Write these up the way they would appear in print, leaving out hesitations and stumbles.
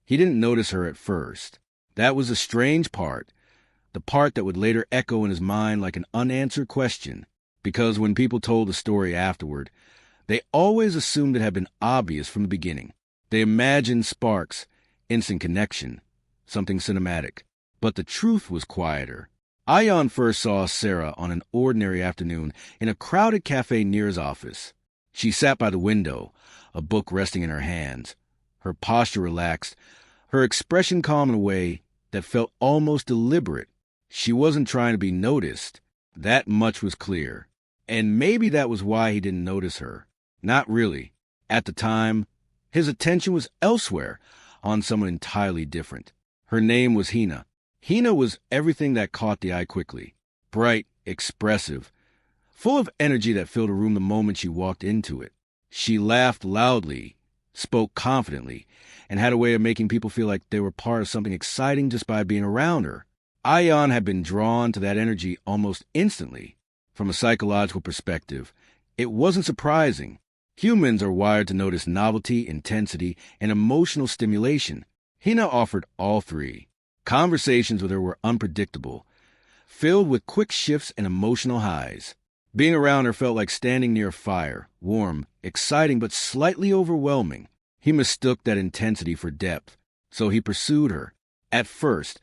He didn't notice her at first. That was the strange part, the part that would later echo in his mind like an unanswered question, because when people told the story afterward, they always assumed it had been obvious from the beginning. They imagined sparks, instant connection, something cinematic. But the truth was quieter. Ion first saw Sarah on an ordinary afternoon in a crowded cafe near his office. She sat by the window, a book resting in her hands, her posture relaxed, her expression calm in a way that felt almost deliberate. She wasn't trying to be noticed. That much was clear. And maybe that was why he didn't notice her. Not really. At the time, his attention was elsewhere, on someone entirely different. Her name was Hina. Hina was everything that caught the eye quickly. Bright, expressive, full of energy that filled a room the moment she walked into it. She laughed loudly, spoke confidently, and had a way of making people feel like they were part of something exciting just by being around her. Ion had been drawn to that energy almost instantly. From a psychological perspective, it wasn't surprising. Humans are wired to notice novelty, intensity, and emotional stimulation. Hina offered all three. Conversations with her were unpredictable, filled with quick shifts and emotional highs. Being around her felt like standing near a fire, warm, exciting, but slightly overwhelming. He mistook that intensity for depth, so he pursued her. At first,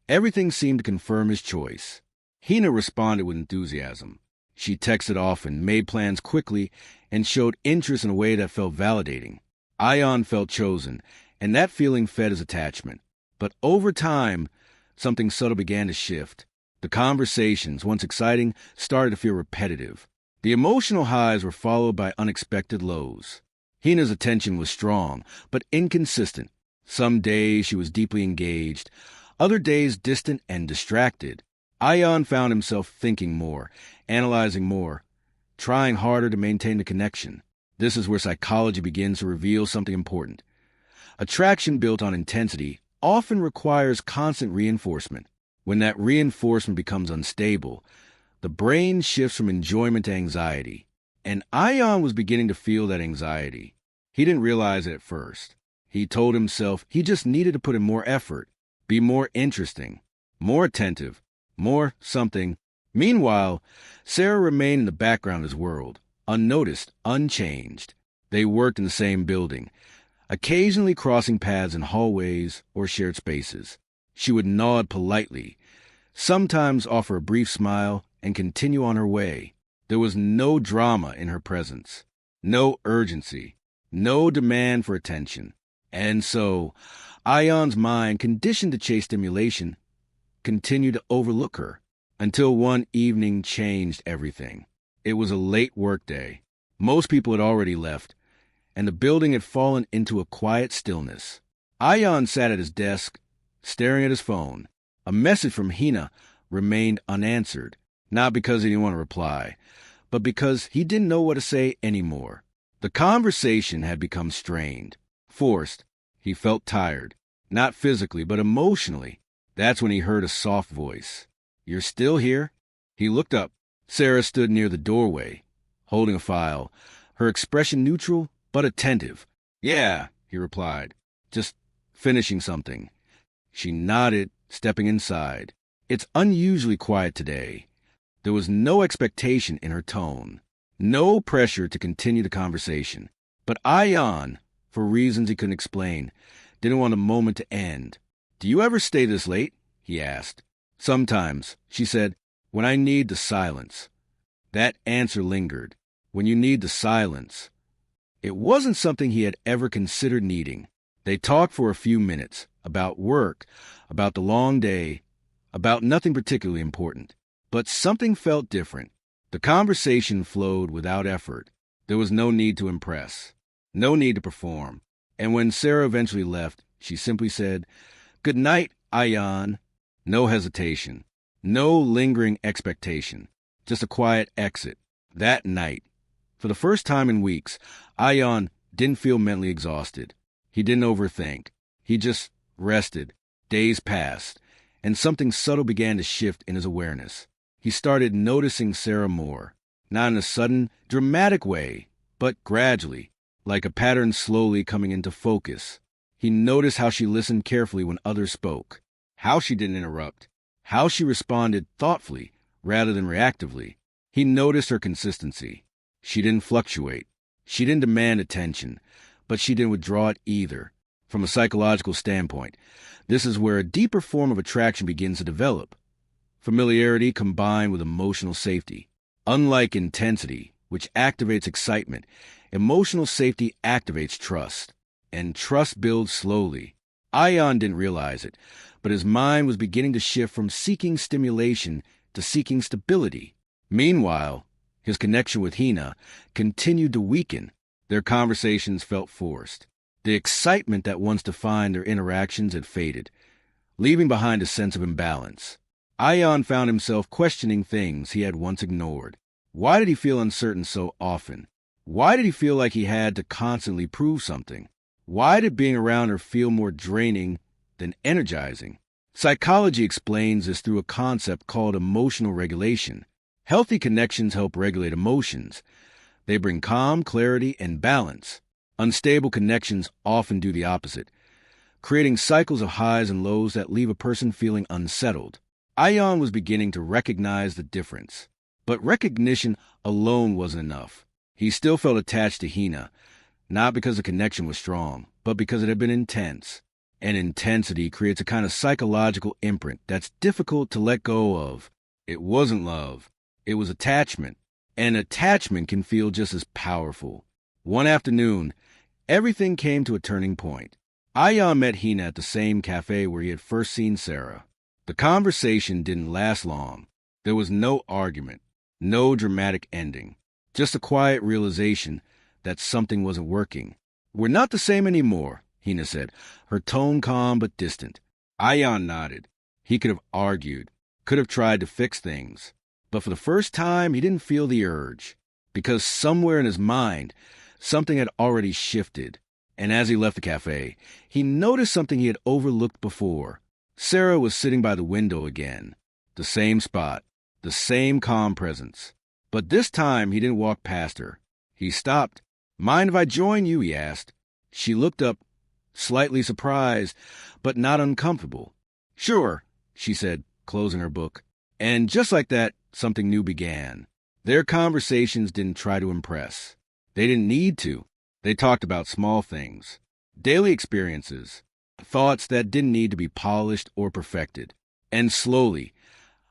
everything seemed to confirm his choice. Hina responded with enthusiasm. She texted often, made plans quickly, and showed interest in a way that felt validating. Ion felt chosen, and that feeling fed his attachment. But over time, something subtle began to shift. The conversations, once exciting, started to feel repetitive. The emotional highs were followed by unexpected lows. Hina's attention was strong, but inconsistent. Some days she was deeply engaged, other days distant and distracted. Ion found himself thinking more, analyzing more, trying harder to maintain the connection. This is where psychology begins to reveal something important. Attraction built on intensity often requires constant reinforcement. When that reinforcement becomes unstable, the brain shifts from enjoyment to anxiety. And Ion was beginning to feel that anxiety. He didn't realize it at first. He told himself he just needed to put in more effort, be more interesting, more attentive, more something. Meanwhile, Sarah remained in the background of his world, unnoticed, unchanged. They worked in the same building, occasionally crossing paths in hallways or shared spaces. She would nod politely, sometimes offer a brief smile, and continue on her way. There was no drama in her presence, no urgency, no demand for attention. And so, Ion's mind, conditioned to chase stimulation, continued to overlook her, until one evening changed everything. It was a late workday. Most people had already left, and the building had fallen into a quiet stillness. Ion sat at his desk, staring at his phone. A message from Hina remained unanswered, not because he didn't want to reply, but because he didn't know what to say anymore. The conversation had become strained, forced. He felt tired, not physically, but emotionally. That's when he heard a soft voice. "You're still here?" He looked up. Sarah stood near the doorway, holding a file, her expression neutral but attentive. "Yeah," he replied, "just finishing something." She nodded, stepping inside. It's unusually quiet today. There was no expectation in her tone, no pressure to continue the conversation. But Ion, for reasons he couldn't explain, didn't want the moment to end. "Do you ever stay this late?" he asked. "Sometimes," she said, "when I need the silence." That answer lingered. When you need the silence. It wasn't something he had ever considered needing. They talked for a few minutes, about work, about the long day, about nothing particularly important. But something felt different. The conversation flowed without effort. There was no need to impress, no need to perform. And when Sarah eventually left, she simply said, "Good night, Ion." No hesitation, no lingering expectation, just a quiet exit. That night, for the first time in weeks, Ion didn't feel mentally exhausted. He didn't overthink. He just rested. Days passed, and something subtle began to shift in his awareness. He started noticing Sarah more, not in a sudden, dramatic way, but gradually, like a pattern slowly coming into focus. He noticed how she listened carefully when others spoke, how she didn't interrupt, how she responded thoughtfully rather than reactively. He noticed her consistency. She didn't fluctuate. She didn't demand attention, but she didn't withdraw it either. From a psychological standpoint, this is where a deeper form of attraction begins to develop. Familiarity combined with emotional safety. Unlike intensity, which activates excitement, emotional safety activates trust. And trust builds slowly. Ion didn't realize it, but his mind was beginning to shift from seeking stimulation to seeking stability. Meanwhile, his connection with Hina continued to weaken. Their conversations felt forced. The excitement that once defined their interactions had faded, leaving behind a sense of imbalance. Ion found himself questioning things he had once ignored. Why did he feel uncertain so often? Why did he feel like he had to constantly prove something? Why did being around her feel more draining than energizing? Psychology explains this through a concept called emotional regulation. Healthy connections help regulate emotions. They bring calm, clarity, and balance. Unstable connections often do the opposite, creating cycles of highs and lows that leave a person feeling unsettled. Ion was beginning to recognize the difference. But recognition alone wasn't enough. He still felt attached to Hina, not because the connection was strong, but because it had been intense. And intensity creates a kind of psychological imprint that's difficult to let go of. It wasn't love. It was attachment. And attachment can feel just as powerful. One afternoon, everything came to a turning point. Ion met Hina at the same cafe where he had first seen Sarah. The conversation didn't last long. There was no argument, no dramatic ending, just a quiet realization that something wasn't working. "We're not the same anymore," Hina said, her tone calm but distant. Ion nodded. He could have argued, could have tried to fix things. But for the first time, he didn't feel the urge, because somewhere in his mind, something had already shifted. And as he left the cafe, he noticed something he had overlooked before. Sarah was sitting by the window again. The same spot, the same calm presence. But this time, he didn't walk past her. He stopped. "Mind if I join you?" he asked. She looked up, slightly surprised, but not uncomfortable. "Sure," she said, closing her book. And just like that, something new began. Their conversations didn't try to impress. They didn't need to. They talked about small things, daily experiences, thoughts that didn't need to be polished or perfected. And slowly,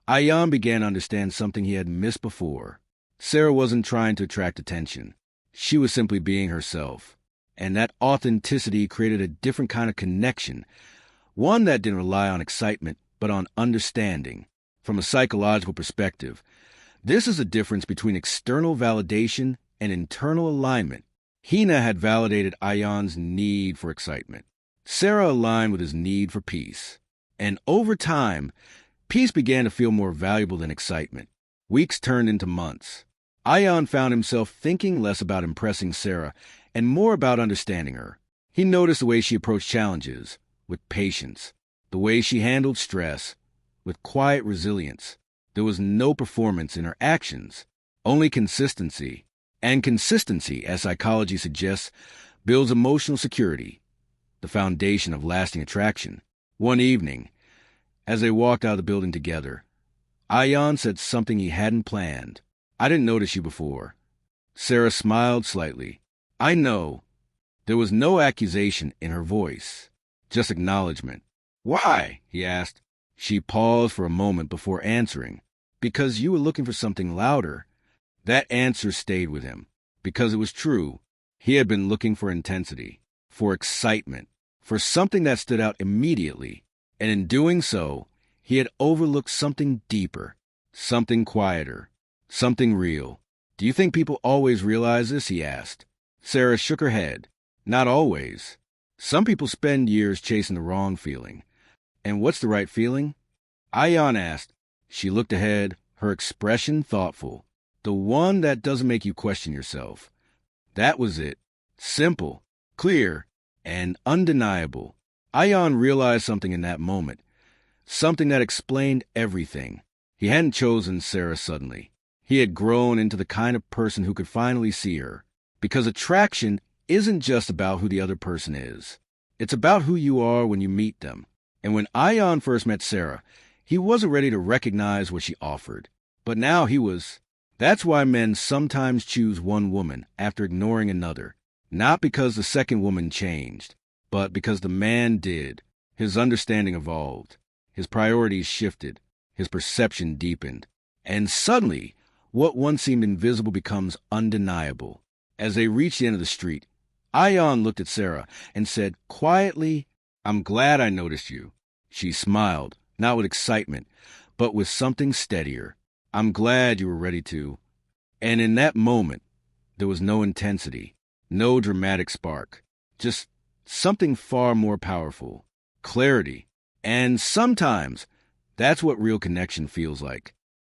Ion began to understand something he had missed before. Sarah wasn't trying to attract attention. She was simply being herself. And that authenticity created a different kind of connection, one that didn't rely on excitement, but on understanding. From a psychological perspective, this is a difference between external validation and internal alignment. Hina had validated Ion's need for excitement. Sarah aligned with his need for peace. And over time, peace began to feel more valuable than excitement. Weeks turned into months. Ion found himself thinking less about impressing Sarah and more about understanding her. He noticed the way she approached challenges, with patience, the way she handled stress, with quiet resilience. There was no performance in her actions, only consistency. And consistency, as psychology suggests, builds emotional security, the foundation of lasting attraction. One evening, as they walked out of the building together, Ion said something he hadn't planned. "I didn't notice you before." Sarah smiled slightly. "I know." There was no accusation in her voice, just acknowledgement. "Why?" he asked. She paused for a moment before answering. "Because you were looking for something louder." That answer stayed with him, because it was true. He had been looking for intensity, for excitement, for something that stood out immediately. And in doing so, he had overlooked something deeper, something quieter, something real. "Do you think people always realize this?" he asked. Sarah shook her head. "Not always. Some people spend years chasing the wrong feeling." "And what's the right feeling?" Ion asked. She looked ahead, her expression thoughtful. "The one that doesn't make you question yourself." That was it. Simple, clear, and undeniable. Ion realized something in that moment, something that explained everything. He hadn't chosen Sarah suddenly. He had grown into the kind of person who could finally see her. Because attraction isn't just about who the other person is. It's about who you are when you meet them. And when Ion first met Sarah, he wasn't ready to recognize what she offered. But now he was. That's why men sometimes choose one woman after ignoring another. Not because the second woman changed, but because the man did. His understanding evolved. His priorities shifted. His perception deepened. And suddenly, what once seemed invisible becomes undeniable. As they reached the end of the street, Ion looked at Sarah and said quietly, "I'm glad I noticed you." She smiled, not with excitement, but with something steadier. "I'm glad you were ready to." And in that moment, there was no intensity, no dramatic spark, just something far more powerful, clarity. And sometimes, that's what real connection feels like.